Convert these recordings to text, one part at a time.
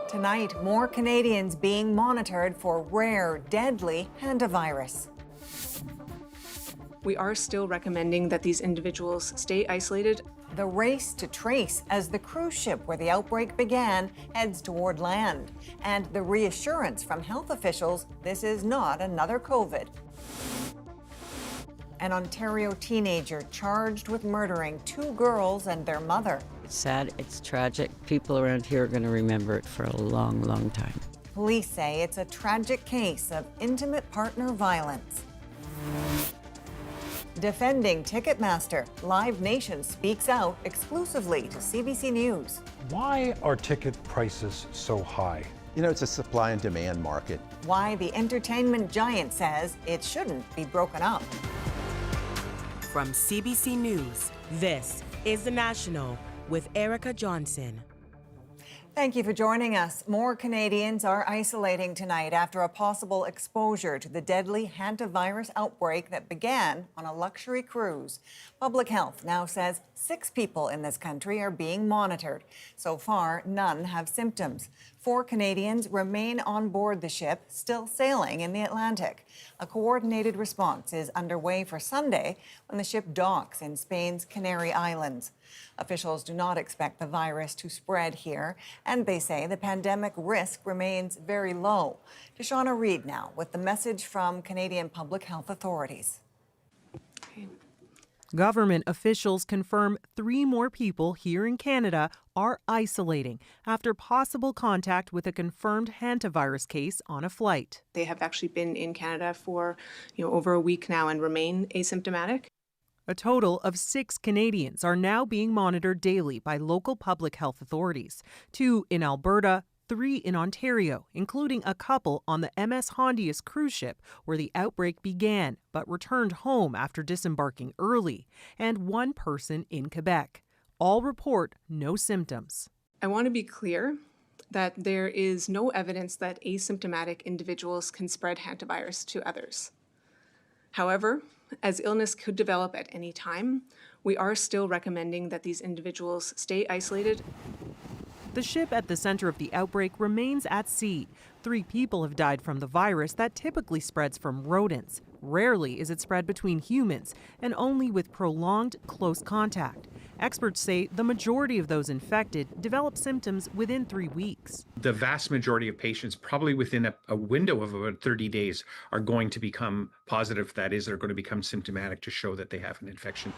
Tonight, more Canadians being monitored for rare, deadly hantavirus. We are still recommending that these individuals stay isolated. The race to trace as the cruise ship where the outbreak began heads toward land. And the reassurance from health officials this is not another COVID. An Ontario teenager charged with murdering 2 girls and their mother. It's sad, it's tragic. People around here are going to remember it for a long, long time. Police say it's a tragic case of intimate partner violence. Defending Ticketmaster, Live Nation speaks out exclusively to CBC News. Why are ticket prices so high? You know, it's a supply and demand market. Why the entertainment giant says it shouldn't be broken up. From CBC News, this is The National with Erica Johnson. Thank you for joining us. More Canadians are isolating tonight after a possible exposure to the deadly hantavirus outbreak that began on a luxury cruise. Public Health now says 6 people in this country are being monitored. So far, none have symptoms. 4 Canadians remain on board the ship, still sailing in the Atlantic. A coordinated response is underway for Sunday when the ship docks in Spain's Canary Islands. Officials do not expect the virus to spread here, and they say the pandemic risk remains very low. Shauna Reid now with the message from Canadian public health authorities. Government officials confirm 3 more people here in Canada are isolating after possible contact with a confirmed hantavirus case on a flight. They have actually been in Canada for over a week now and remain asymptomatic. A total of 6 Canadians are now being monitored daily by local public health authorities, 2 in Alberta, 3 in Ontario, including a couple on the MS Hondius cruise ship where the outbreak began but returned home after disembarking early, and 1 person in Quebec. All report no symptoms. I want to be clear that there is no evidence that asymptomatic individuals can spread hantavirus to others. However, as illness could develop at any time, we are still recommending that these individuals stay isolated. The ship at the center of the outbreak remains at sea. 3 people have died from the virus that typically spreads from rodents. Rarely is it spread between humans, and only with prolonged close contact. Experts say the majority of those infected develop symptoms within 3 weeks. The vast majority of patients, probably within a window of about 30 days, are going to become positive. That is, they're going to become symptomatic to show that they have an infection.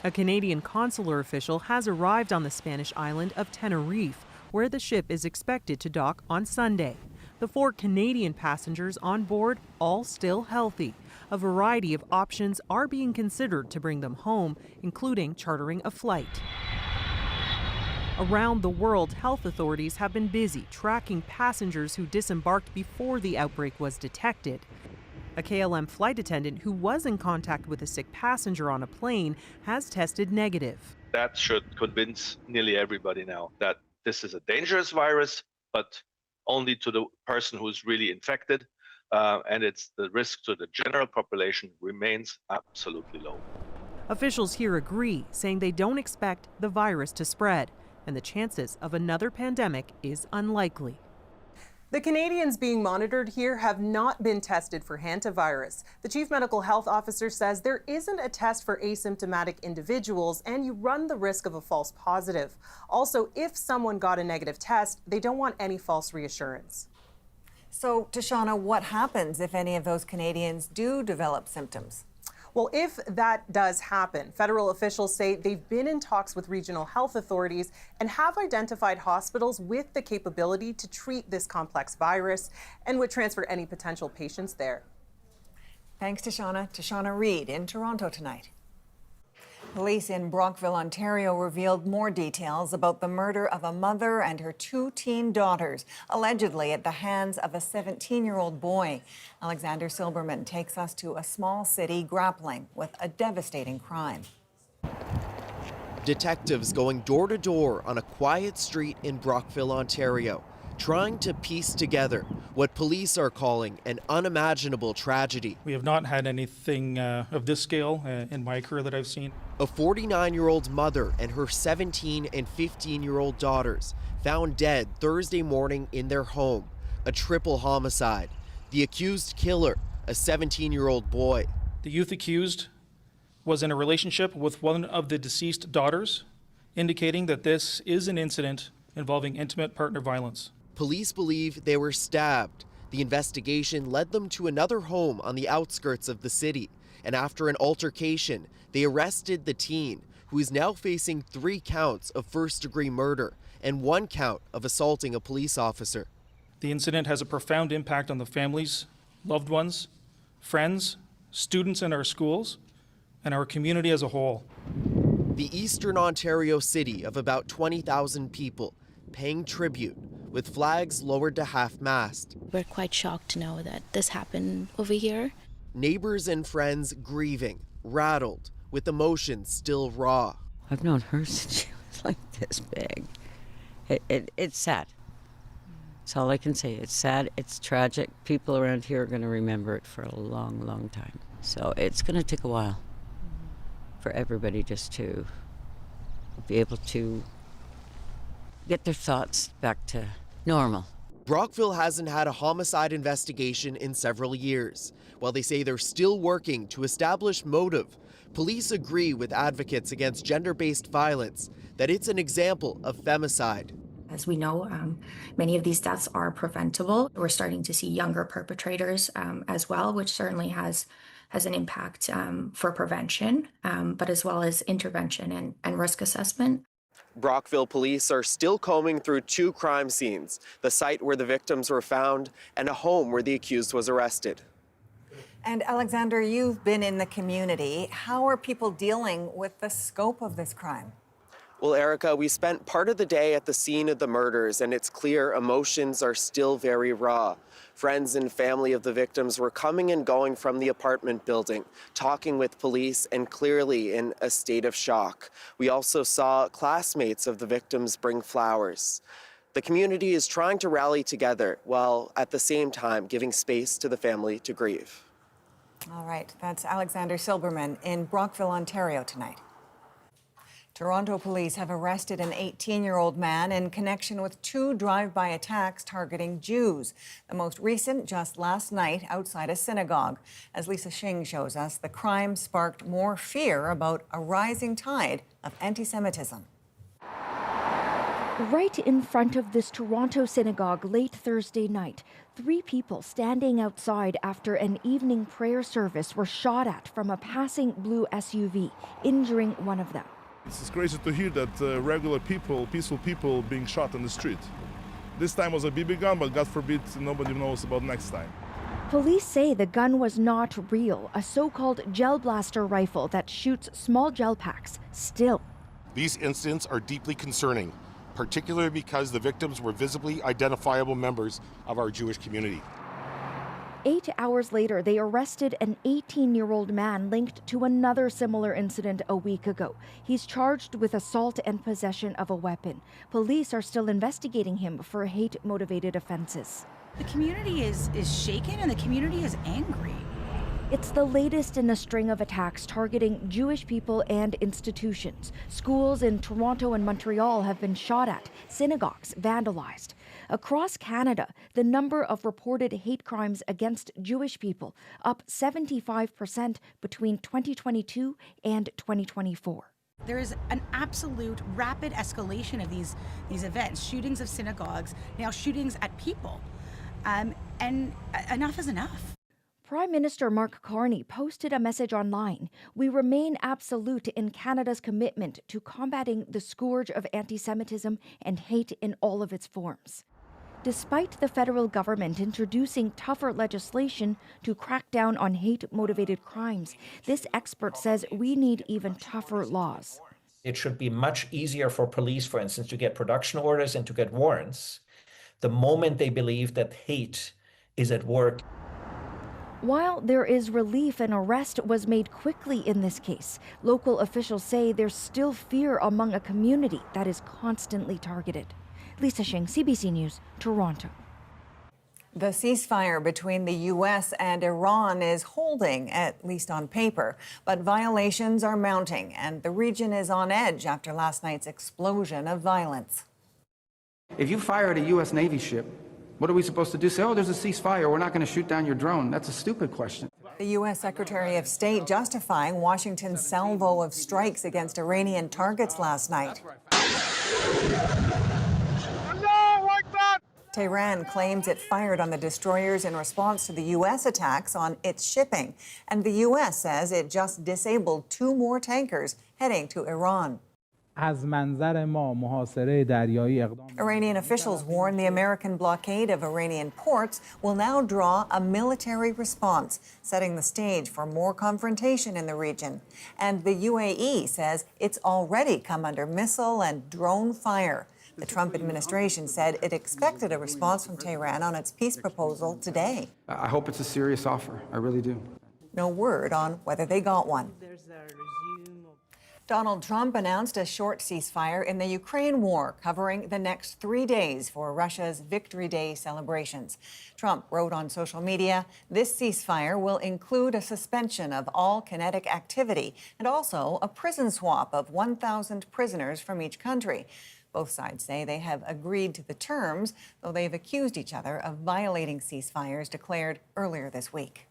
A Canadian consular official has arrived on the Spanish island of Tenerife, where the ship is expected to dock on Sunday. The 4 Canadian passengers on board, all still healthy. A variety of options are being considered to bring them home, including chartering a flight. Around the world, health authorities have been busy tracking passengers who disembarked before the outbreak was detected. A KLM flight attendant who was in contact with a sick passenger on a plane has tested negative. That should convince nearly everybody now that this is a dangerous virus, but only to the person who's really infected, and it's the risk to the general population remains absolutely low. Officials here agree, saying they don't expect the virus to spread, and the chances of another pandemic is unlikely. The Canadians being monitored here have not been tested for hantavirus. The Chief Medical Health Officer says there isn't a test for asymptomatic individuals and you run the risk of a false positive. Also, if someone got a negative test, they don't want any false reassurance. So, Shauna, what happens if any of those Canadians do develop symptoms? Well, if that does happen, federal officials say they've been in talks with regional health authorities and have identified hospitals with the capability to treat this complex virus and would transfer any potential patients there. Thanks to Shauna Reid in Toronto tonight. Police in Brockville, Ontario revealed more details about the murder of a mother and her 2 teen daughters, allegedly at the hands of a 17-year-old boy. Alexander Silberman takes us to a small city grappling with a devastating crime. Detectives going door to door on a quiet street in Brockville, Ontario, trying to piece together what police are calling an unimaginable tragedy. We have not had anything of this scale in my career that I've seen. A 49-year-old mother and her 17 and 15-year-old daughters found dead Thursday morning in their home, a triple homicide. The accused killer, a 17-year-old boy. The youth accused was in a relationship with one of the deceased daughters, indicating that this is an incident involving intimate partner violence. Police believe they were stabbed. The investigation led them to another home on the outskirts of the city, and after an altercation, they arrested the teen, who is now facing 3 counts of first-degree murder and 1 count of assaulting a police officer. The incident has a profound impact on the families, loved ones, friends, students in our schools, and our community as a whole. The Eastern Ontario city of about 20,000 people paying tribute with flags lowered to half-mast. We're quite shocked to know that this happened over here. Neighbors and friends grieving, rattled, with emotions still raw. I've known her since she was like this big. It's sad. That's all I can say. It's sad, it's tragic. People around here are going to remember it for a long, long time. So it's going to take a while for everybody just to be able to get their thoughts back to normal. Brockville hasn't had a homicide investigation in several years. While they say they're still working to establish motive, police agree with advocates against gender-based violence that it's an example of femicide. As we know, many of these deaths are preventable. We're starting to see younger perpetrators as well, which certainly has an impact for prevention, but as well as intervention and risk assessment. Brockville police are still combing through 2 crime scenes, the site where the victims were found and a home where the accused was arrested. And Alexander, you've been in the community. How are people dealing with the scope of this crime? Well, Erica, we spent part of the day at the scene of the murders, and it's clear emotions are still very raw. Friends and family of the victims were coming and going from the apartment building, talking with police, and clearly in a state of shock. We also saw classmates of the victims bring flowers. The community is trying to rally together, while at the same time giving space to the family to grieve. All right, that's Alexander Silberman in Brockville, Ontario tonight. Toronto police have arrested an 18-year-old man in connection with 2 drive-by attacks targeting Jews. The most recent just last night outside a synagogue. As Lisa Shing shows us, the crime sparked more fear about a rising tide of anti-Semitism. Right in front of this Toronto synagogue late Thursday night, 3 people standing outside after an evening prayer service were shot at from a passing blue SUV, injuring one of them. It's crazy to hear that regular people, peaceful people, being shot on the street. This time was a BB gun, but God forbid nobody knows about next time. Police say the gun was not real, a so-called gel blaster rifle that shoots small gel packs. Still, these incidents are deeply concerning, particularly because the victims were visibly identifiable members of our Jewish community. 8 hours later, they arrested an 18-year-old man linked to another similar incident a week ago. He's charged with assault and possession of a weapon. Police are still investigating him for hate-motivated offenses. The community is shaken and the community is angry. It's the latest in a string of attacks targeting Jewish people and institutions. Schools in Toronto and Montreal have been shot at, synagogues vandalized. Across Canada, the number of reported hate crimes against Jewish people up 75% between 2022 and 2024. There is an absolute rapid escalation of these events, shootings of synagogues, now shootings at people. And enough is enough. Prime Minister Mark Carney posted a message online. We remain absolute in Canada's commitment to combating the scourge of anti-Semitism and hate in all of its forms. Despite the federal government introducing tougher legislation to crack down on hate-motivated crimes, this expert says we need even tougher laws. It should be much easier for police, for instance, to get production orders and to get warrants the moment they believe that hate is at work. While there is relief, an arrest was made quickly in this case. Local officials say there's still fear among a community that is constantly targeted. Lisa Shing, CBC News, Toronto. The ceasefire between the U.S. and Iran is holding, at least on paper, but violations are mounting, and the region is on edge after last night's explosion of violence. If you fire at a U.S. Navy ship, what are we supposed to do? Say, oh, there's a ceasefire, we're not going to shoot down your drone. That's a stupid question. The U.S. Secretary of State justifying Washington's salvo of strikes against Iranian targets last night. Tehran claims it fired on the destroyers in response to the U.S. attacks on its shipping. And the U.S. says it just disabled 2 more tankers heading to Iran. Iranian officials warn the American blockade of Iranian ports will now draw a military response, setting the stage for more confrontation in the region. And the UAE says it's already come under missile and drone fire. The Trump administration said it expected a response from Tehran on its peace proposal today. I hope it's a serious offer. I really do. No word on whether they got one. Donald Trump announced a short ceasefire in the Ukraine war, covering the next 3 days for Russia's Victory Day celebrations. Trump wrote on social media, this ceasefire will include a suspension of all kinetic activity and also a prison swap of 1,000 prisoners from each country. Both sides say they have agreed to the terms, though they've accused each other of violating ceasefires declared earlier this week.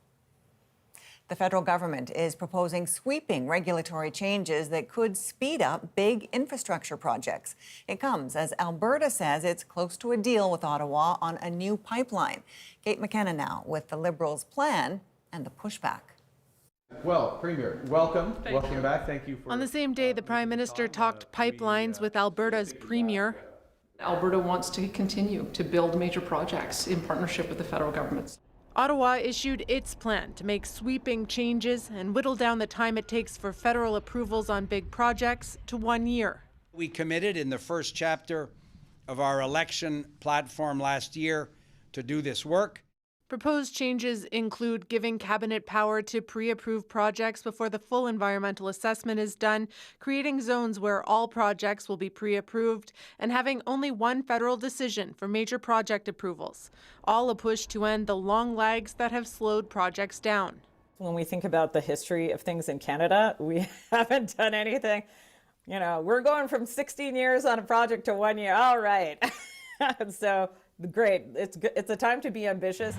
The federal government is proposing sweeping regulatory changes that could speed up big infrastructure projects. It comes as Alberta says it's close to a deal with Ottawa on a new pipeline. Kate McKenna now with the Liberals' plan and the pushback. Well, Premier, welcome. Welcome back. Thank you for... On the same day, the Prime Minister talked pipelines with Alberta's Premier. Alberta wants to continue to build major projects in partnership with the federal government. Ottawa issued its plan to make sweeping changes and whittle down the time it takes for federal approvals on big projects to 1 year. We committed in the first chapter of our election platform last year to do this work. Proposed changes include giving cabinet power to pre-approve projects before the full environmental assessment is done, creating zones where all projects will be pre-approved, and having only one federal decision for major project approvals, all a push to end the long lags that have slowed projects down. When we think about the history of things in Canada, we haven't done anything. You know, we're going from 16 years on a project to 1 year. All right. So great. It's a time to be ambitious.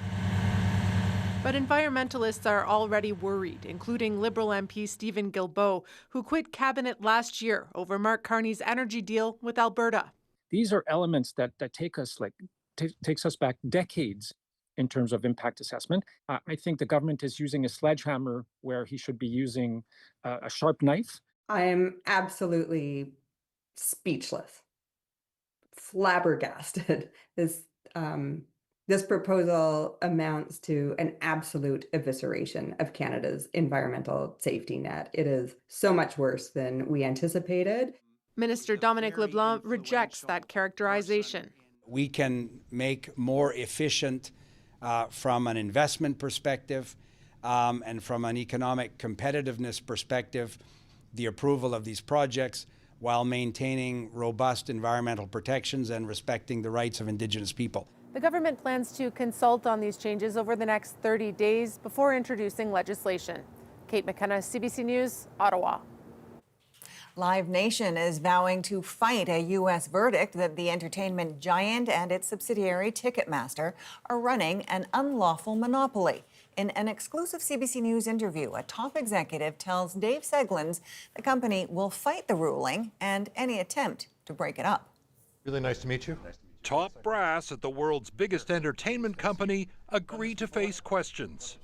But environmentalists are already worried, including Liberal MP Stephen Guilbeault, who quit cabinet last year over Mark Carney's energy deal with Alberta. These are elements that takes us back decades in terms of impact assessment. I think the government is using a sledgehammer where he should be using a sharp knife. I am absolutely speechless, flabbergasted. This proposal amounts to an absolute evisceration of Canada's environmental safety net. It is so much worse than we anticipated. Minister Dominic LeBlanc rejects that characterization. We can make more efficient from an investment perspective and from an economic competitiveness perspective the approval of these projects while maintaining robust environmental protections and respecting the rights of Indigenous people. The government plans to consult on these changes over the next 30 days before introducing legislation. Kate McKenna, CBC News, Ottawa. Live Nation is vowing to fight a U.S. verdict that the entertainment giant and its subsidiary Ticketmaster are running an unlawful monopoly. In an exclusive CBC News interview, a top executive tells Dave Seglins the company will fight the ruling and any attempt to break it up. Really nice to meet you. Top brass at the world's biggest entertainment company agree to face questions.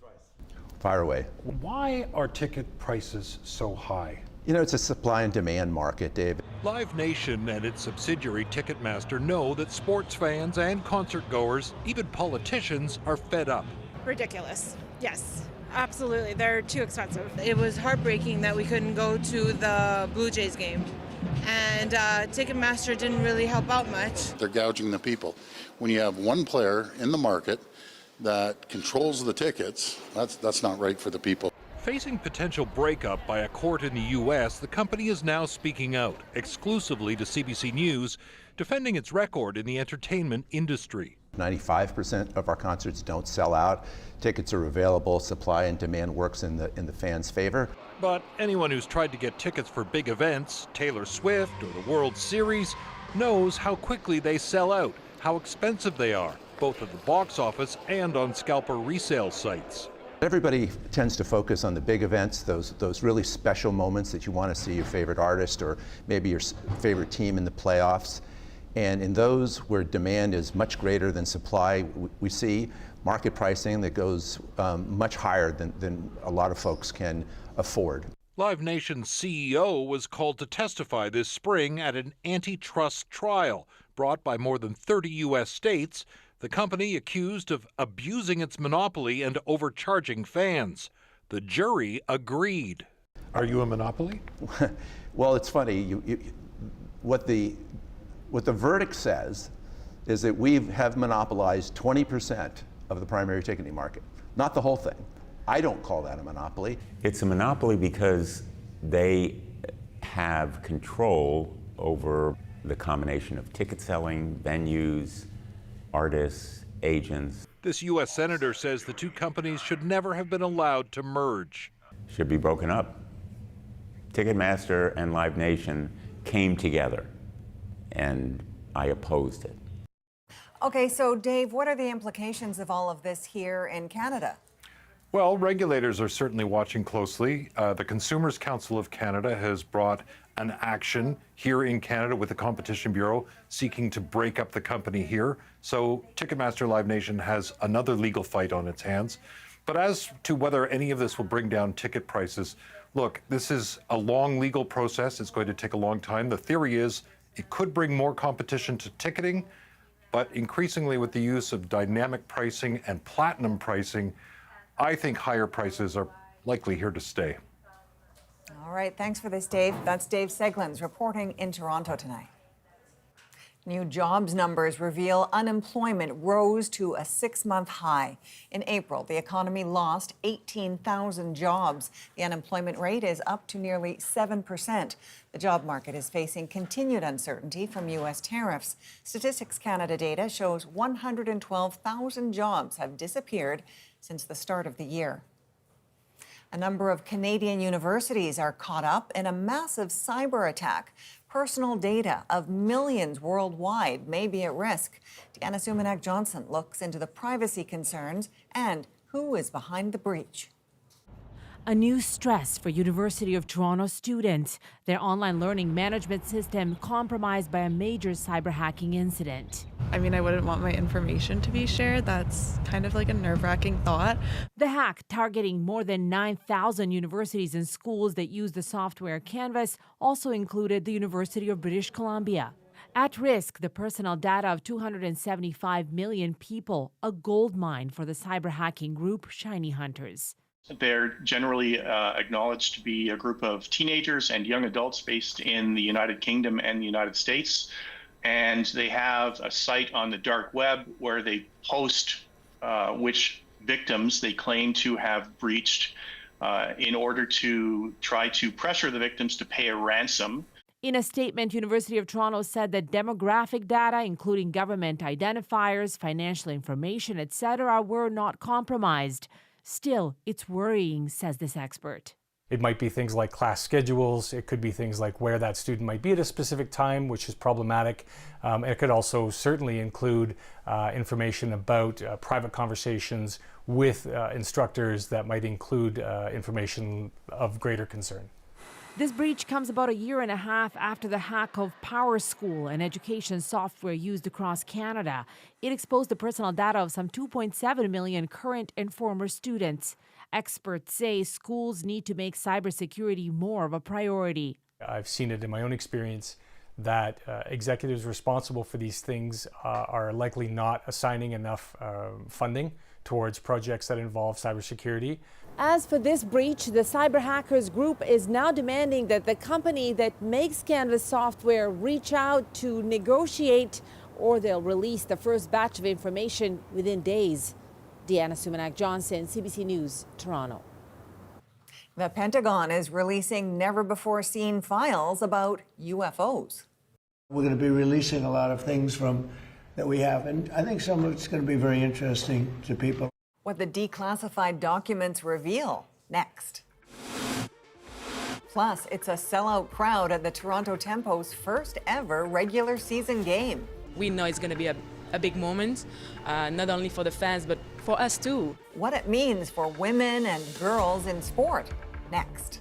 Fire away. Why are ticket prices so high? You know, it's a supply and demand market, Dave. Live Nation and its subsidiary Ticketmaster know that sports fans and concert goers, even politicians, are fed up. Ridiculous. Yes, absolutely. They're too expensive. It was heartbreaking that we couldn't go to the Blue Jays game. And Ticketmaster didn't really help out much. They're gouging the people. When you have one player in the market that controls the tickets, that's not right for the people. Facing potential breakup by a court in the U.S., the company is now speaking out, exclusively to CBC News, defending its record in the entertainment industry. 95% of our concerts don't sell out. Tickets are available. Supply and demand works in the fans' favor. But anyone who's tried to get tickets for big events, Taylor Swift or the World Series, knows how quickly they sell out, how expensive they are, both at the box office and on scalper resale sites. Everybody tends to focus on the big events, those really special moments that you want to see your favorite artist or maybe your favorite team in the playoffs. And in those where demand is much greater than supply, we see market pricing that goes much higher than a lot of folks can afford. Live Nation's CEO was called to testify this spring at an antitrust trial brought by more than 30 U.S. states, the company accused of abusing its monopoly and overcharging fans. The jury agreed. Are you a monopoly? Well, it's funny. What the verdict says is that we have monopolized 20% of the primary ticketing market, not the whole thing. I don't call that a monopoly. It's a monopoly because they have control over the combination of ticket selling, venues, artists, agents. This U.S. senator says the two companies should never have been allowed to merge. Should be broken up. Ticketmaster and Live Nation came together, and I opposed it. Okay, so Dave, what are the implications of all of this here in Canada? Well, regulators are certainly watching closely. The Consumers Council of Canada has brought an action here in Canada with the Competition Bureau seeking to break up the company here. So Ticketmaster Live Nation has another legal fight on its hands. But as to whether any of this will bring down ticket prices, look, this is a long legal process. It's going to take a long time. The theory is it could bring more competition to ticketing, but increasingly with the use of dynamic pricing and platinum pricing, I think higher prices are likely here to stay. All right, thanks for this, Dave. That's Dave Seglins reporting in Toronto tonight. New jobs numbers reveal unemployment rose to a 6-month high. In April, the economy lost 18,000 jobs. The unemployment rate is up to nearly 7%. The job market is facing continued uncertainty from U.S. tariffs. Statistics Canada data shows 112,000 jobs have disappeared since the start of the year. A number of Canadian universities are caught up in a massive cyber attack. Personal data of millions worldwide may be at risk. Deanna Sumanak-Johnson looks into the privacy concerns and who is behind the breach. A new stress for University of Toronto students, their online learning management system compromised by a major cyber hacking incident. I mean, I wouldn't want my information to be shared. That's kind of like a nerve-wracking thought. The hack, targeting more than 9,000 universities and schools that use the software Canvas, also included the University of British Columbia. At risk, the personal data of 275 million people, a goldmine for the cyber hacking group Shiny Hunters. They're generally acknowledged to be a group of teenagers and young adults based in the United Kingdom and the United States. And they have a site on the dark web where they post which victims they claim to have breached in order to try to pressure the victims to pay a ransom. In a statement, University of Toronto said that demographic data, including government identifiers, financial information, etc., were not compromised. Still, it's worrying, says this expert. It might be things like class schedules. It could be things like where that student might be at a specific time, which is problematic. It could also certainly include information about private conversations with instructors that might include information of greater concern. This breach comes about a year and a half after the hack of PowerSchool, an education software used across Canada. It exposed the personal data of some 2.7 million current and former students. Experts say schools need to make cybersecurity more of a priority. I've seen it in my own experience that executives responsible for these things are likely not assigning enough funding towards projects that involve cybersecurity. As for this breach, the cyber hackers group is now demanding that the company that makes Canvas software reach out to negotiate, or they'll release the first batch of information within days. Deanna Sumanak-Johnson, CBC News, Toronto. The Pentagon is releasing never-before-seen files about UFOs. We're going to be releasing a lot of things from that we have. And I think some of it's going to be very interesting to people. What the declassified documents reveal next. Plus, it's a sellout crowd at the Toronto Tempo's first ever regular season game. We know it's going to be a big moment, not only for the fans, but for us too. What it means for women and girls in sport, next.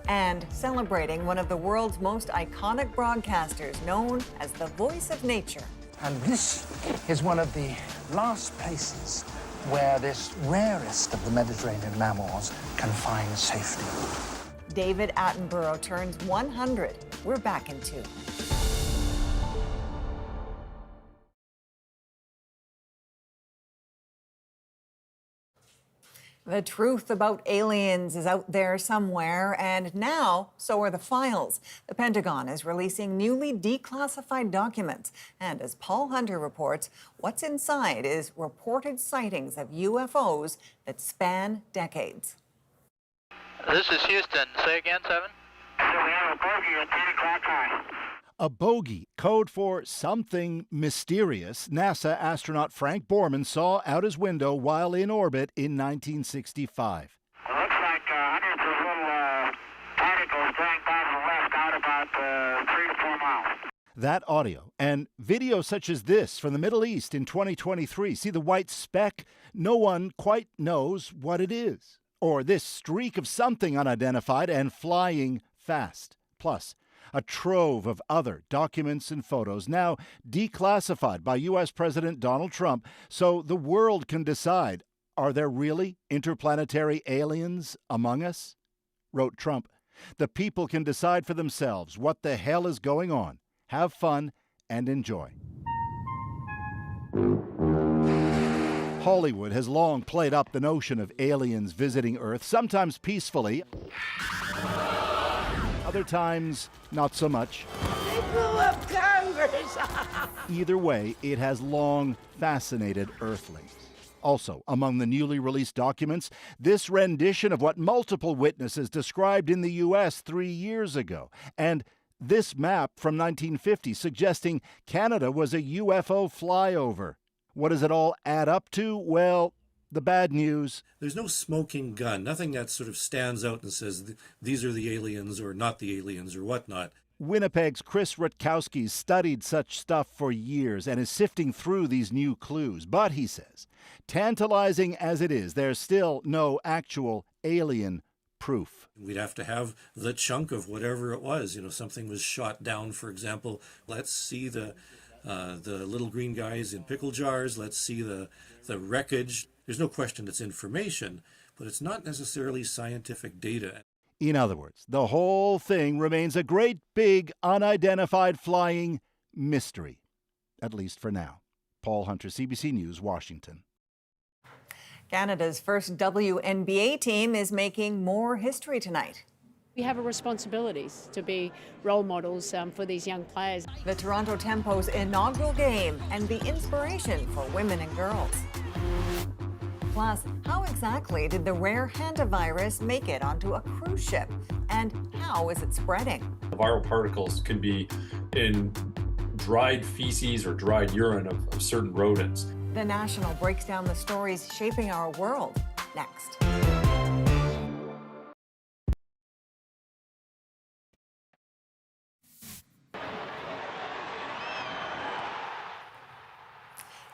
And celebrating one of the world's most iconic broadcasters, known as the voice of nature. And this is one of the last places where this rarest of the Mediterranean mammals can find safety. David Attenborough turns 100. We're back in 2. The truth about aliens is out there somewhere, and now so are the files. The Pentagon is releasing newly declassified documents, and as Paul Hunter reports, what's inside is reported sightings of UFOs that span decades. This is Houston. Say again, 7? We have a bogey at 10 o'clock high. A bogey, code for something mysterious, NASA astronaut Frank Borman saw out his window while in orbit in 1965. It looks like hundreds of little particles going by to the left out about 3 to 4 miles. That audio and video such as this from the Middle East in 2023. See the white speck? No one quite knows what it is. Or this streak of something unidentified and flying fast. Plus, a trove of other documents and photos now declassified by U.S. President Donald Trump so the world can decide, are there really interplanetary aliens among us? Wrote Trump, the people can decide for themselves what the hell is going on. Have fun and enjoy. Hollywood has long played up the notion of aliens visiting Earth, sometimes peacefully. Other times, not so much. They blew up Congress! Either way, it has long fascinated Earthlings. Also, among the newly released documents, this rendition of what multiple witnesses described in the U.S. 3 years ago, and this map from 1950 suggesting Canada was a UFO flyover. What does it all add up to? Well, the bad news. There's no smoking gun, nothing that sort of stands out and says these are the aliens or not the aliens or whatnot. Winnipeg's Chris Rutkowski studied such stuff for years and is sifting through these new clues. But, he says, tantalizing as it is, there's still no actual alien proof. We'd have to have the chunk of whatever it was. You know, something was shot down, for example. Let's see the little green guys in pickle jars. Let's see the wreckage. There's no question it's information, but it's not necessarily scientific data. In other words, the whole thing remains a great big unidentified flying mystery, at least for now. Paul Hunter, CBC News, Washington. Canada's first WNBA team is making more history tonight. We have a responsibility to be role models for these young players. The Toronto Tempo's inaugural game and the inspiration for women and girls. Plus, how exactly did the rare Hantavirus make it onto a cruise ship? And how is it spreading? The viral particles can be in dried feces or dried urine of certain rodents. The National breaks down the stories shaping our world next.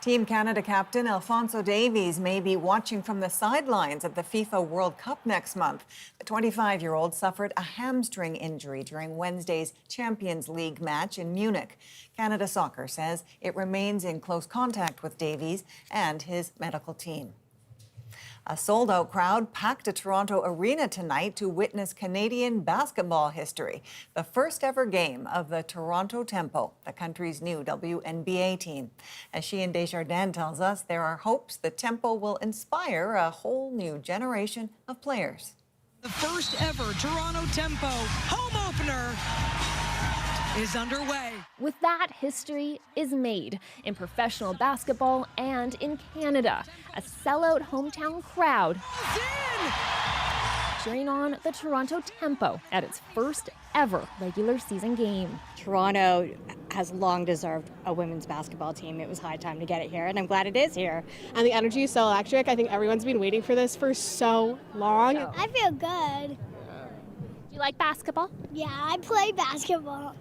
Team Canada captain Alphonso Davies may be watching from the sidelines at the FIFA World Cup next month. The 25-year-old suffered a hamstring injury during Wednesday's Champions League match in Munich. Canada Soccer says it remains in close contact with Davies and his medical team. A sold-out crowd packed a Toronto arena tonight to witness Canadian basketball history, the first ever game of the Toronto Tempo, the country's new WNBA team. As Sheehan Desjardins tells us, there are hopes the Tempo will inspire a whole new generation of players. The first ever Toronto Tempo home opener is underway. With that, history is made in professional basketball and in Canada. A sellout hometown crowd cheering on the Toronto Tempo at its first ever regular season game. Toronto has long deserved a women's basketball team. It was high time to get it here, and I'm glad it is here. And the energy is so electric. I think everyone's been waiting for this for so long. I feel good. Do you like basketball? Yeah, I play basketball.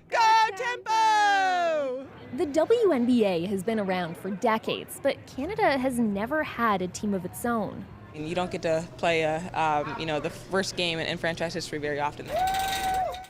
Go Tempo! The WNBA has been around for decades, but Canada has never had a team of its own. And you don't get to play the first game in franchise history very often.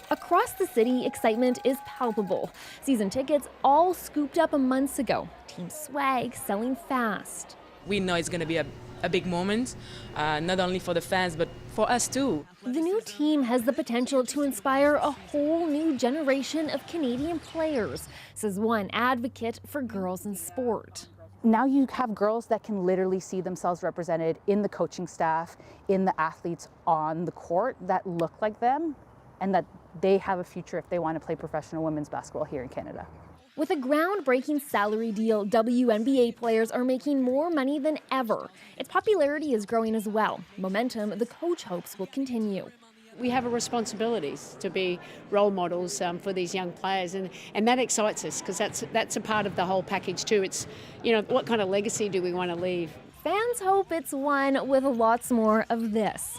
Across the city, excitement is palpable. Season tickets all scooped up months ago. Team swag selling fast. We know it's going to be a big moment, not only for the fans, but for us too. The new team has the potential to inspire a whole new generation of Canadian players, says one advocate for girls in sport. Now you have girls that can literally see themselves represented in the coaching staff, in the athletes on the court that look like them, and that they have a future if they want to play professional women's basketball here in Canada. With a groundbreaking salary deal, WNBA players are making more money than ever. Its popularity is growing as well. Momentum, the coach hopes, will continue. We have a responsibility to be role models for these young players, and that excites us because that's a part of the whole package too. It's, what kind of legacy do we want to leave? Fans hope it's one with lots more of this.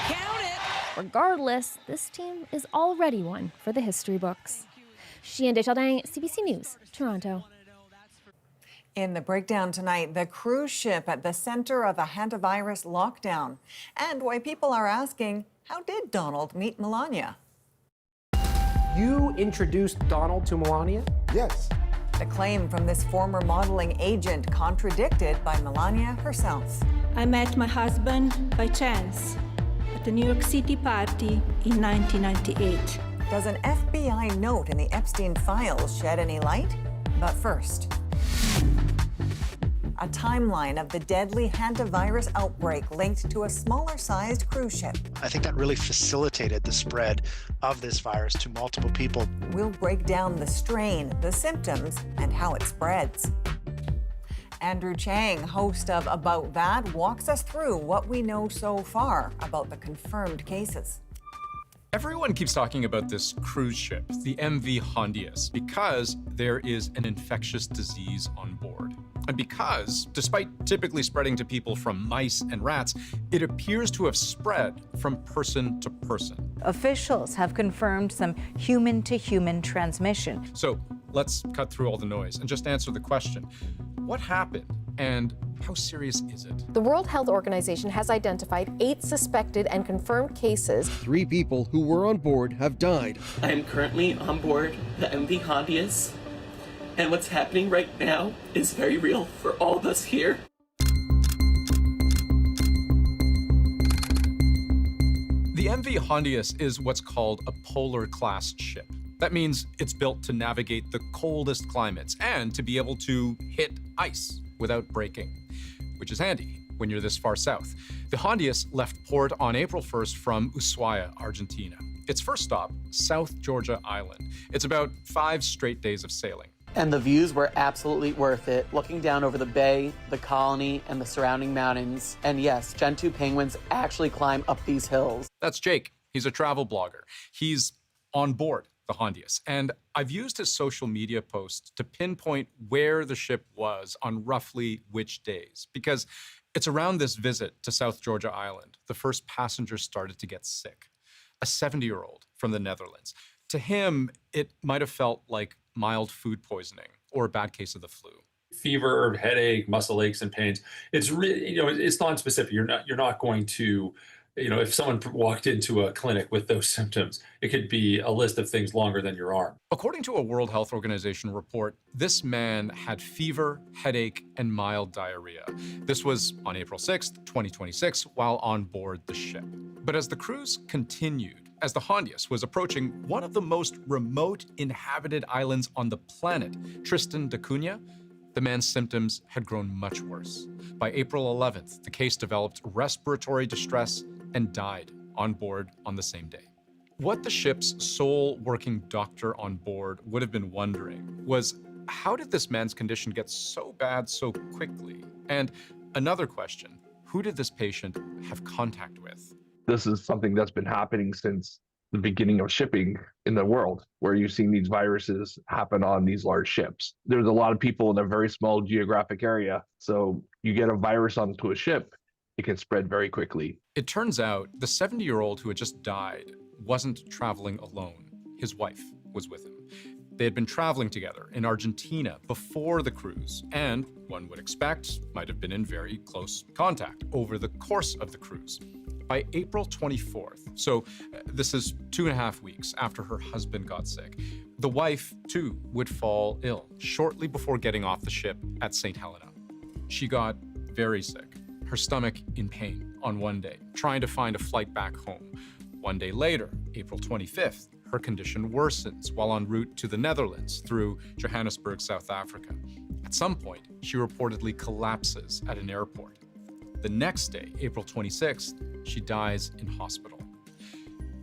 Count it! Regardless, this team is already one for the history books. Chien Desjardins, CBC News, Toronto. In the breakdown tonight, the cruise ship at the center of a hantavirus lockdown, and why people are asking, how did Donald meet Melania? You introduced Donald to Melania? Yes. The claim from this former modeling agent contradicted by Melania herself. I met my husband by chance at the New York City party in 1998. Does an FBI note in the Epstein files shed any light? But first, a timeline of the deadly hantavirus outbreak linked to a smaller-sized cruise ship. I think that really facilitated the spread of this virus to multiple people. We'll break down the strain, the symptoms, and how it spreads. Andrew Chang, host of About That, walks us through what we know so far about the confirmed cases. Everyone keeps talking about this cruise ship, the MV Hantavirus, because there is an infectious disease on board. And because, despite typically spreading to people from mice and rats, it appears to have spread from person to person. Officials have confirmed some human-to-human transmission. So let's cut through all the noise and just answer the question. What happened and how serious is it? The World Health Organization has identified 8 suspected and confirmed cases. 3 people who were on board have died. I am currently on board the MV Hantavirus, and what's happening right now is very real for all of us here. The MV Hantavirus is what's called a polar-class ship. That means it's built to navigate the coldest climates and to be able to hit ice without breaking, which is handy when you're this far south. The Hantavirus left port on April 1st from Ushuaia, Argentina. Its first stop, South Georgia Island. It's about 5 straight days of sailing. And the views were absolutely worth it, looking down over the bay, the colony, and the surrounding mountains. And yes, Gen 2 penguins actually climb up these hills. That's Jake. He's a travel blogger. He's on board the Hantavirus, and I've used his social media posts to pinpoint where the ship was on roughly which days, because it's around this visit to South Georgia Island the first passenger started to get sick, a 70-year-old from the Netherlands. To him, it might have felt like mild food poisoning or a bad case of the flu. Fever, headache, muscle aches and pains. It's really, it's non-specific. You're not going to, if someone walked into a clinic with those symptoms, it could be a list of things longer than your arm. According to a World Health Organization report, this man had fever, headache, and mild diarrhea. This was on April 6th, 2026, while on board the ship. But as the cruise continued, as the Hantavirus was approaching one of the most remote inhabited islands on the planet, Tristan da Cunha, the man's symptoms had grown much worse. By April 11th, the case developed respiratory distress and died on board on the same day. What the ship's sole working doctor on board would have been wondering was, how did this man's condition get so bad so quickly? And another question, who did this patient have contact with? This is something that's been happening since the beginning of shipping in the world, where you've seen these viruses happen on these large ships. There's a lot of people in a very small geographic area. So you get a virus onto a ship, it can spread very quickly. It turns out the 70-year-old who had just died wasn't traveling alone. His wife was with him. They had been traveling together in Argentina before the cruise, and one would expect might have been in very close contact over the course of the cruise. By April 24th, so this is 2.5 weeks after her husband got sick, the wife, too, would fall ill shortly before getting off the ship at St. Helena. She got very sick, her stomach in pain on one day, trying to find a flight back home. One day later, April 25th, her condition worsens while en route to the Netherlands through Johannesburg, South Africa. At some point, she reportedly collapses at an airport. The next day, April 26th, she dies in hospital.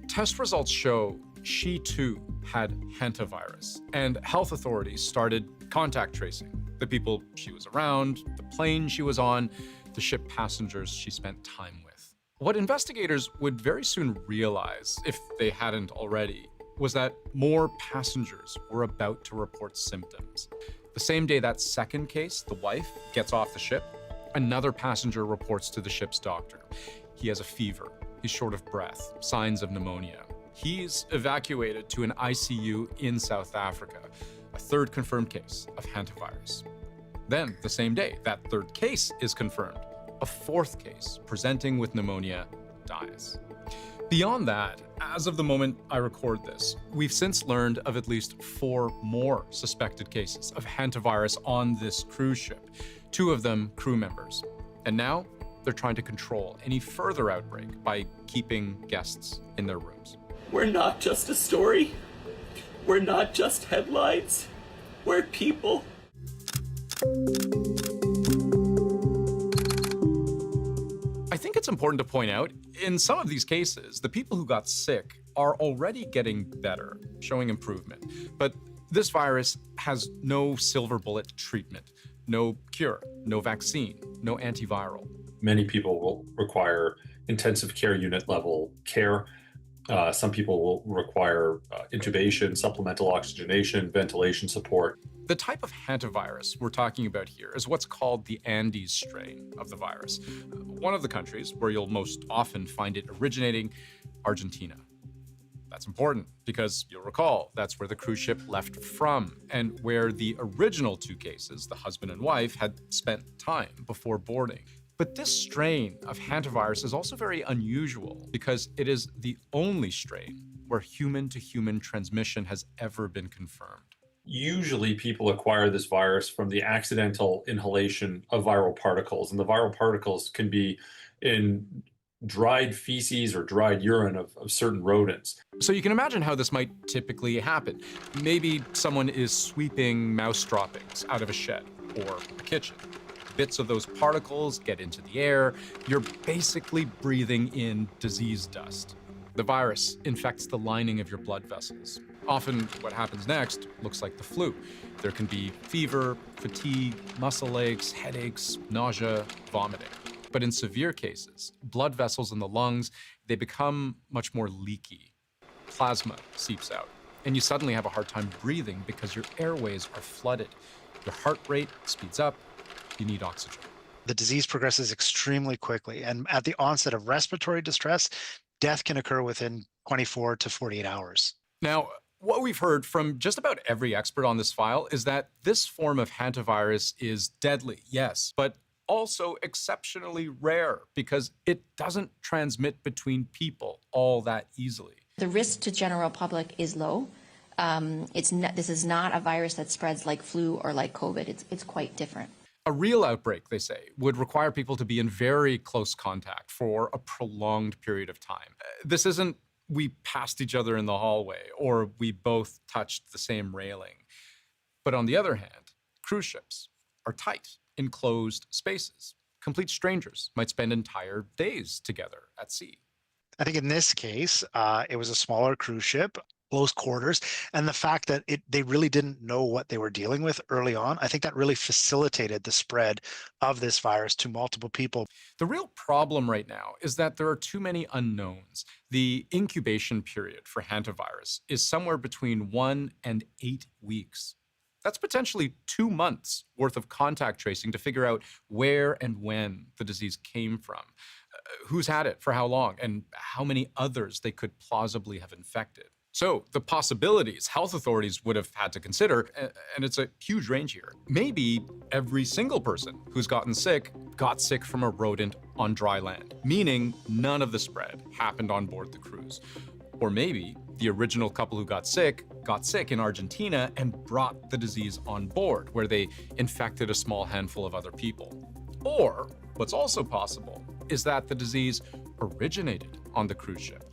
Test results show she too had hantavirus, and health authorities started contact tracing the people she was around, the plane she was on, the ship passengers she spent time with. What investigators would very soon realize, if they hadn't already, was that more passengers were about to report symptoms. The same day that second case, the wife, gets off the ship, another passenger reports to the ship's doctor. He has a fever, he's short of breath, signs of pneumonia. He's evacuated to an ICU in South Africa, a third confirmed case of hantavirus. Then, the same day, that third case is confirmed. A fourth case, presenting with pneumonia, dies. Beyond that, as of the moment I record this, we've since learned of at least 4 more suspected cases of hantavirus on this cruise ship, 2 of them crew members. And now they're trying to control any further outbreak by keeping guests in their rooms. We're not just a story. We're not just headlines. We're people. I think it's important to point out, in some of these cases, the people who got sick are already getting better, showing improvement. But this virus has no silver bullet treatment, no cure, no vaccine, no antiviral. Many people will require intensive care unit level care. Some people will require intubation, supplemental oxygenation, ventilation support. The type of hantavirus we're talking about here is what's called the Andes strain of the virus. One of the countries where you'll most often find it originating, Argentina. That's important because you'll recall that's where the cruise ship left from and where the original 2 cases, the husband and wife, had spent time before boarding. But this strain of hantavirus is also very unusual because it is the only strain where human-to-human transmission has ever been confirmed. Usually people acquire this virus from the accidental inhalation of viral particles, and the viral particles can be in dried feces or dried urine of certain rodents. So you can imagine how this might typically happen. Maybe someone is sweeping mouse droppings out of a shed or a kitchen. Bits of those particles get into the air. You're basically breathing in disease dust. The virus infects the lining of your blood vessels. Often what happens next looks like the flu. There can be fever, fatigue, muscle aches, headaches, nausea, vomiting. But in severe cases, blood vessels in the lungs, they become much more leaky. Plasma seeps out, and you suddenly have a hard time breathing because your airways are flooded. Your heart rate speeds up. You need oxygen. The disease progresses extremely quickly, and at the onset of respiratory distress, death can occur within 24 to 48 hours. Now, what we've heard from just about every expert on this file is that this form of hantavirus is deadly, yes, but also exceptionally rare because it doesn't transmit between people all that easily. The risk to general public is low. This is not a virus that spreads like flu or like COVID. It's quite different. A real outbreak, they say, would require people to be in very close contact for a prolonged period of time. This isn't we passed each other in the hallway or we both touched the same railing. But on the other hand, cruise ships are tight, enclosed spaces. Complete strangers might spend entire days together at sea. I think in this case, it was a smaller cruise ship. close quarters. And the fact that they really didn't know what they were dealing with early on, I think that really facilitated the spread of this virus to multiple people. The real problem right now is that there are too many unknowns. The incubation period for hantavirus is somewhere between 1 and 8 weeks. That's potentially 2 months worth of contact tracing to figure out where and when the disease came from, who's had it for how long, and how many others they could plausibly have infected. So the possibilities health authorities would have had to consider, and it's a huge range here. Maybe every single person who's gotten sick got sick from a rodent on dry land, meaning none of the spread happened on board the cruise. Or maybe the original couple who got sick in Argentina and brought the disease on board, where they infected a small handful of other people. Or what's also possible is that the disease originated on the cruise ship.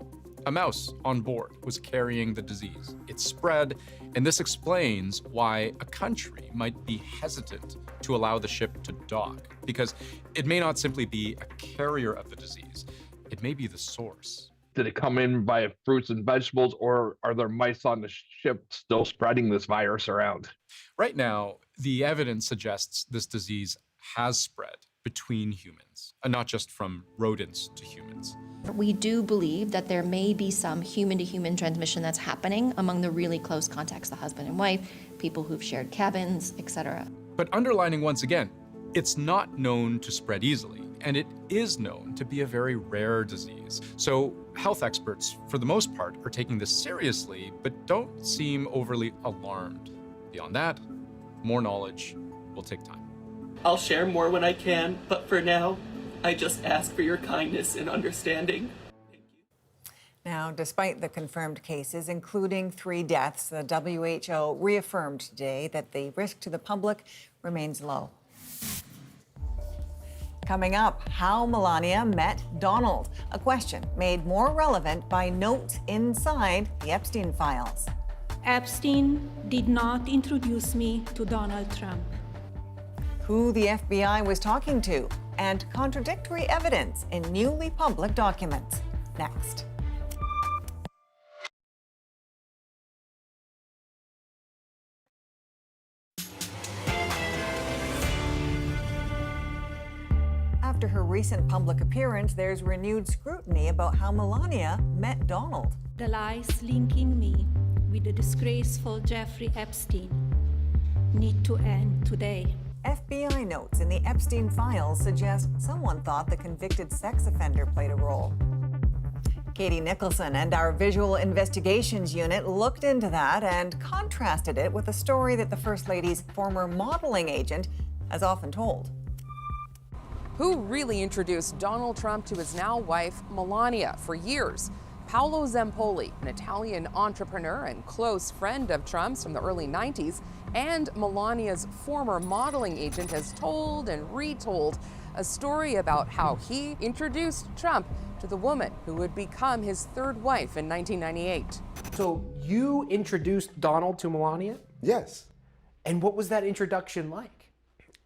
A mouse on board was carrying the disease. It spread, and this explains why a country might be hesitant to allow the ship to dock, because it may not simply be a carrier of the disease, it may be the source. Did it come in via fruits and vegetables, or are there mice on the ship still spreading this virus around? Right now, the evidence suggests this disease has spread between humans, and not just from rodents to humans. We do believe that there may be some human-to-human transmission that's happening among the really close contacts, the husband and wife, people who've shared cabins, etc. But underlining once again, it's not known to spread easily, and it is known to be a very rare disease. So health experts, for the most part, are taking this seriously, but don't seem overly alarmed. Beyond that, more knowledge will take time. I'll share more when I can, but for now, I just ask for your kindness and understanding. Now, despite the confirmed cases, including 3 deaths, the WHO reaffirmed today that the risk to the public remains low. Coming up, how Melania met Donald, a question made more relevant by notes inside the Epstein files. Epstein did not introduce me to Donald Trump. Who the FBI was talking to, and contradictory evidence in newly public documents. Next. After her recent public appearance, there's renewed scrutiny about how Melania met Donald. The lies linking me with the disgraceful Jeffrey Epstein need to end today. FBI notes in the Epstein files suggest someone thought the convicted sex offender played a role. Katie Nicholson and our Visual Investigations Unit looked into that and contrasted it with a story that the First Lady's former modeling agent has often told. Who really introduced Donald Trump to his now wife, Melania, for years? Paolo Zempoli, an Italian entrepreneur and close friend of Trump's from the early 90s, and Melania's former modeling agent, has told and retold a story about how he introduced Trump to the woman who would become his third wife in 1998. So you introduced Donald to Melania? Yes. And what was that introduction like?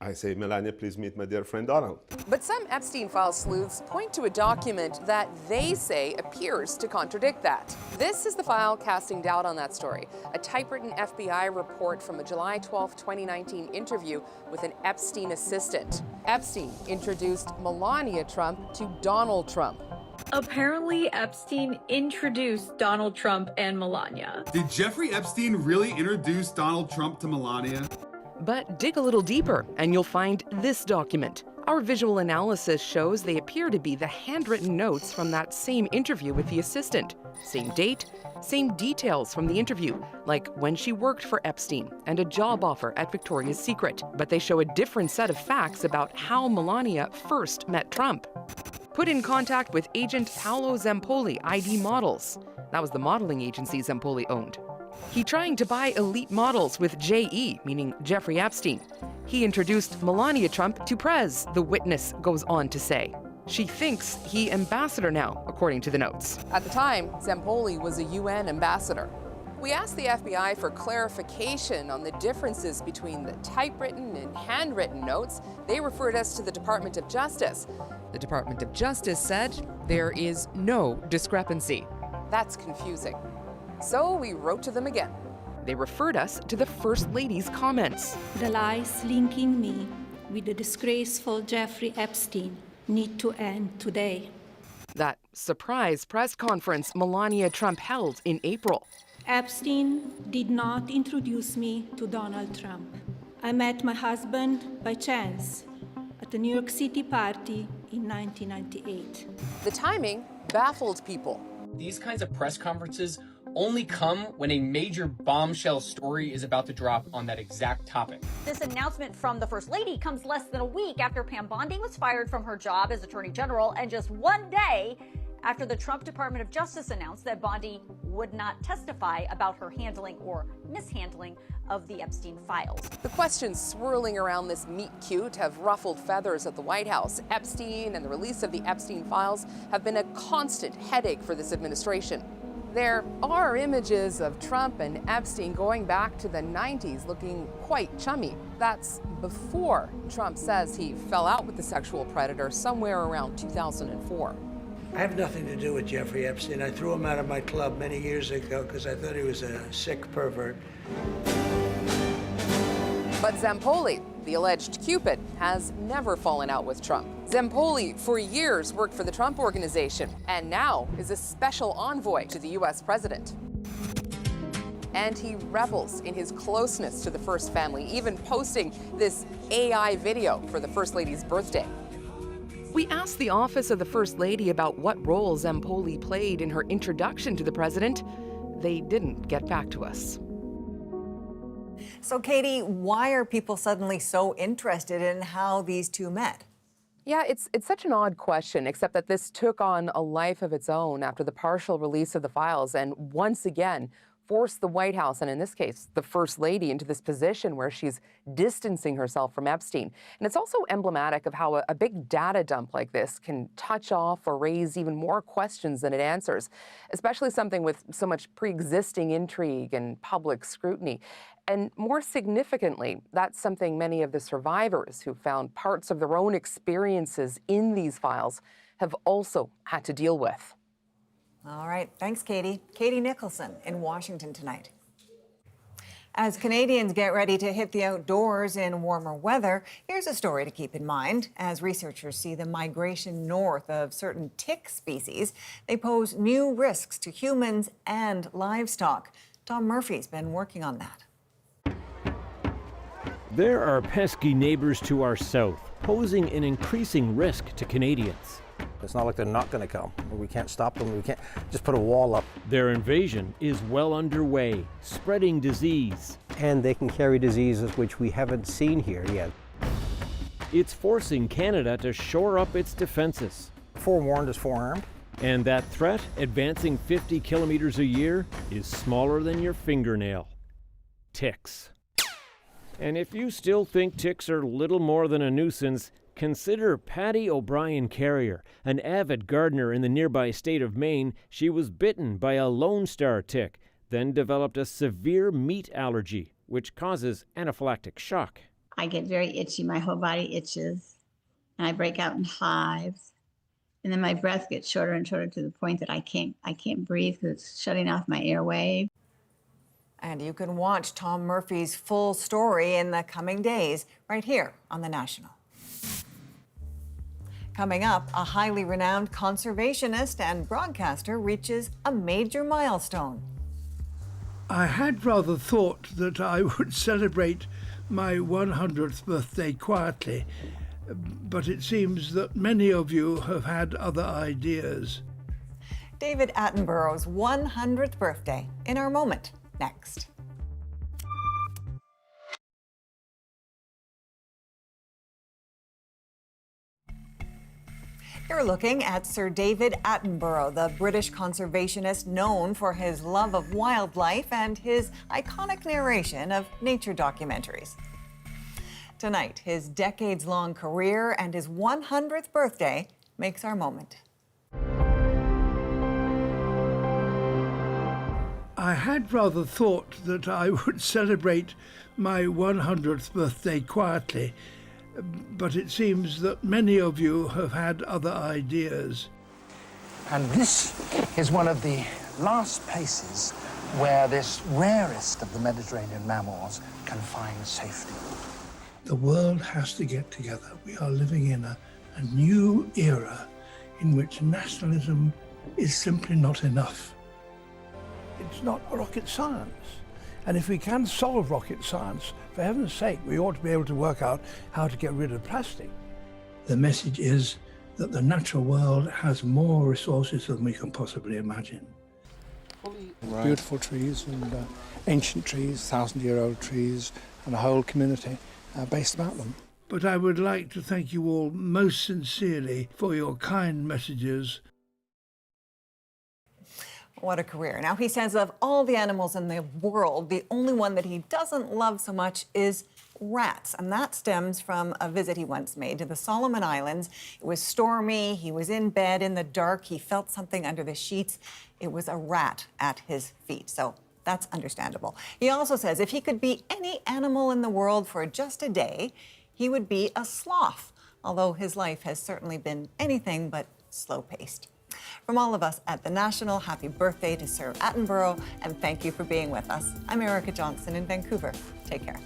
I say, Melania, please meet my dear friend Donald. But some Epstein file sleuths point to a document that they say appears to contradict that. This is the file casting doubt on that story, a typewritten FBI report from a July 12, 2019 interview with an Epstein assistant. Epstein introduced Melania Trump to Donald Trump. Apparently, Epstein introduced Donald Trump and Melania. Did Jeffrey Epstein really introduce Donald Trump to Melania? But dig a little deeper and you'll find this document. Our visual analysis shows they appear to be the handwritten notes from that same interview with the assistant. Same date, same details from the interview, like when she worked for Epstein and a job offer at Victoria's Secret. But they show a different set of facts about how Melania first met Trump. Put in contact with agent Paolo Zempoli, ID Models. That was the modeling agency Zempoli owned. He trying to buy elite models with J.E., meaning Jeffrey Epstein. He introduced Melania Trump to Prez, the witness goes on to say. She thinks he ambassador now, according to the notes. At the time, Zempoli was a UN ambassador. We asked the FBI for clarification on the differences between the typewritten and handwritten notes. They referred us to the Department of Justice. The Department of Justice said there is no discrepancy. That's confusing. So we wrote to them again. They referred us to the First Lady's comments. The lies linking me with the disgraceful Jeffrey Epstein need to end today. That surprise press conference Melania Trump held in April. Epstein did not introduce me to Donald Trump. I met my husband by chance at the New York City party in 1998. The timing baffled people. These kinds of press conferences only come when a major bombshell story is about to drop on that exact topic. This announcement from the First Lady comes less than a week after Pam Bondi was fired from her job as Attorney General, and just one day after the Trump Department of Justice announced that Bondi would not testify about her handling or mishandling of the Epstein files. The questions swirling around this meet cute have ruffled feathers at the White House. Epstein and the release of the Epstein files have been a constant headache for this administration. There are images of Trump and Epstein going back to the 90s looking quite chummy. That's before Trump says he fell out with the sexual predator somewhere around 2004. I have nothing to do with Jeffrey Epstein. I threw him out of my club many years ago because I thought he was a sick pervert. But Zampoli, the alleged Cupid, has never fallen out with Trump. Zampoli, for years, worked for the Trump Organization and now is a special envoy to the U.S. president. And he revels in his closeness to the First Family, even posting this AI video for the First Lady's birthday. We asked the Office of the First Lady about what role Zampoli played in her introduction to the president. They didn't get back to us. So, Katie, why are people suddenly so interested in how these two met? Yeah, it's such an odd question, except that this took on a life of its own after the partial release of the files and once again forced the White House, and in this case, the First Lady, into this position where she's distancing herself from Epstein. And it's also emblematic of how a big data dump like this can touch off or raise even more questions than it answers, especially something with so much pre-existing intrigue and public scrutiny. And more significantly, that's something many of the survivors who found parts of their own experiences in these files have also had to deal with. All right. Thanks, Katie. Katie Nicholson in Washington tonight. As Canadians get ready to hit the outdoors in warmer weather, here's a story to keep in mind. As researchers see the migration north of certain tick species, they pose new risks to humans and livestock. Tom Murphy's been working on that. There are pesky neighbors to our south, posing an increasing risk to Canadians. It's not like they're not going to come. We can't stop them. We can't just put a wall up. Their invasion is well underway, spreading disease. And they can carry diseases which we haven't seen here yet. It's forcing Canada to shore up its defenses. Forewarned is forearmed. And that threat, advancing 50 kilometers a year, is smaller than your fingernail. Ticks. And if you still think ticks are little more than a nuisance, consider Patty O'Brien Carrier, an avid gardener in the nearby state of Maine. She was bitten by a Lone Star tick, then developed a severe meat allergy, which causes anaphylactic shock. I get very itchy. My whole body itches, and I break out in hives. And then my breath gets shorter and shorter to the point that I can't breathe because it's shutting off my airway. And you can watch Tom Murphy's full story in the coming days right here on The National. Coming up, a highly renowned conservationist and broadcaster reaches a major milestone. I had rather thought that I would celebrate my 100th birthday quietly, but it seems that many of you have had other ideas. David Attenborough's 100th birthday in our moment. Next. You're looking at Sir David Attenborough, the British conservationist known for his love of wildlife and his iconic narration of nature documentaries. Tonight, his decades-long career and his 100th birthday makes our moment. I had rather thought that I would celebrate my 100th birthday quietly, but it seems that many of you have had other ideas. And this is one of the last places where this rarest of the Mediterranean mammals can find safety. The world has to get together. We are living in a new era in which nationalism is simply not enough. It's not rocket science. And if we can solve rocket science, for heaven's sake, we ought to be able to work out how to get rid of plastic. The message is that the natural world has more resources than we can possibly imagine. Right. Beautiful trees and ancient trees, 1,000-year-old trees, and a whole community based about them. But I would like to thank you all most sincerely for your kind messages. What a career. Now, he says of all the animals in the world, the only one that he doesn't love so much is rats. And that stems from a visit he once made to the Solomon Islands. It was stormy. He was in bed in the dark. He felt something under the sheets. It was a rat at his feet. So that's understandable. He also says if he could be any animal in the world for just a day, he would be a sloth, although his life has certainly been anything but slow-paced. From all of us at The National, happy birthday to Sir Attenborough, and thank you for being with us. I'm Erica Johnson in Vancouver. Take care.